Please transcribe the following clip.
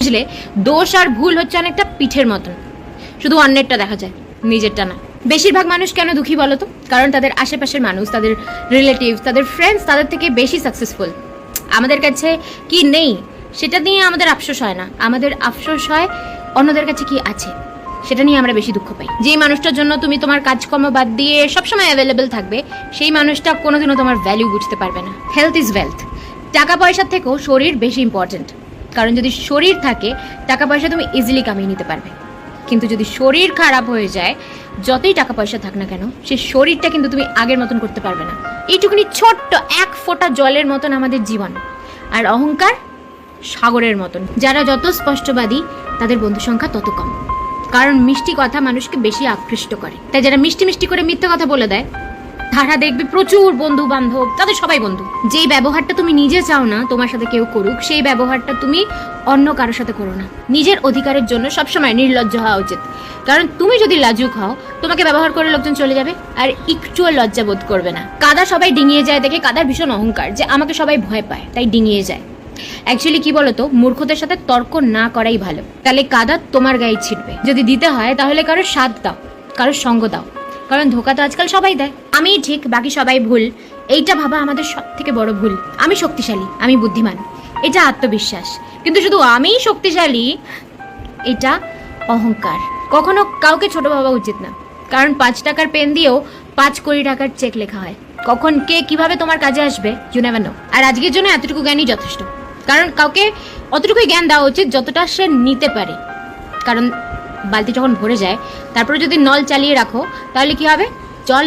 বুঝলে? দোষ আর ভুল হচ্ছে অনেকটা পিঠের মতন, শুধু অন্যেরটা দেখা যায়, নিজেরটা না। বেশিরভাগ মানুষ কেন দুঃখী বলো তো? কারণ তাদের আশেপাশের মানুষ, তাদের রিলেটিভস, তাদের ফ্রেন্ডস তাদের থেকে বেশি সাকসেসফুল। আমাদের কাছে কি নেই সেটা নিয়ে আমাদের আফসোস হয় না, আমাদের আফসোস হয় অন্যদের কাছে কি আছে সেটা নিয়ে আমরা বেশি দুঃখ পাই। যেই মানুষটার জন্য তুমি তোমার কাজকর্ম বাদ দিয়ে সবসময় অ্যাভেলেবেল থাকবে, সেই মানুষটা কোনোদিনও তোমার ভ্যালু বুঝতে পারবে না। Health is wealth. টাকা পয়সার থেকেও শরীর বেশি ইম্পর্টেন্ট, কারণ যদি শরীর থাকে টাকা পয়সা তুমি ইজিলি কামিয়ে নিতে পারবে। কিন্তু যদি শরীর খারাপ হয়ে যায়, যতই টাকা পয়সা থাক না কেন, সেই শরীরটা কিন্তু তুমি আগের মতন করতে পারবে না। এইটুকুনি ছোট্ট এক ফোঁটা জলের মতন আমাদের জীবন, আর অহংকার সাগরের মতন। যারা যত স্পষ্টবাদী তাদের বন্ধু সংখ্যা তত কম, কারণ মিষ্টি কথা মানুষকে বেশি আকৃষ্ট করে। তাই যারা মিষ্টি মিষ্টি করে মিথ্যে কথা বলে দেয়, তারা দেখবে প্রচুর বন্ধু বান্ধব, তাদের সবাই বন্ধু। যেই ব্যবহারটা তুমি নিজে চাও না তোমার সাথে কেউ করুক, সেই ব্যবহারটা তুমি অন্য কারোর সাথে করো না। নিজের অধিকারের জন্য সবসময় নির্লজ্জ হওয়া উচিত, কারণ তুমি যদি লাজুক হও, তোমাকে ব্যবহার করে লোকজন চলে যাবে আর একটুও লজ্জা বোধ করবে না। কাদা সবাই ডিঙিয়ে যায় দেখে কাদার ভীষণ অহংকার, যে আমাকে সবাই ভয় পায় তাই ডিঙিয়ে যায়। অ্যাকচুয়ালি কি বলতো, মূর্খদের সাথে তর্ক না করাই ভালো, তাহলে কাদা তোমার গায়ে ছিটবে। যদি দিতে হয় তাহলে কারোর সাথ দাও, কারোর সঙ্গ দাও, কারণ ধোকা তো আজকাল সবাই দেয়। আমি ঠিক, বাকি সবাই ভুল, এইটা ভাবা আমাদের সব থেকে বড় ভুল। আমি শক্তিশালী, আমি বুদ্ধিমান, এটা আত্মবিশ্বাস। কিন্তু শুধু আমিই শক্তিশালী, এটা অহংকার। কখনো কাউকে ছোট ভাবা উচিত না, কারণ 5 টাকার পেন দিয়েও 5 কোটি টাকার চেক লেখা হয়। কখন কে কিভাবে তোমার কাজে আসবে ইউ নেভার নো। আর আজকের জন্য এতটুকু জ্ঞানই যথেষ্ট, কারণ কাউকে অতটুকুই জ্ঞান দেওয়া উচিত যতটা সে নিতে পারে। কারণ বালতি যখন ভরে যায়, তারপরে যদি নল চালিয়ে রাখো, তাহলে কি হবে? জল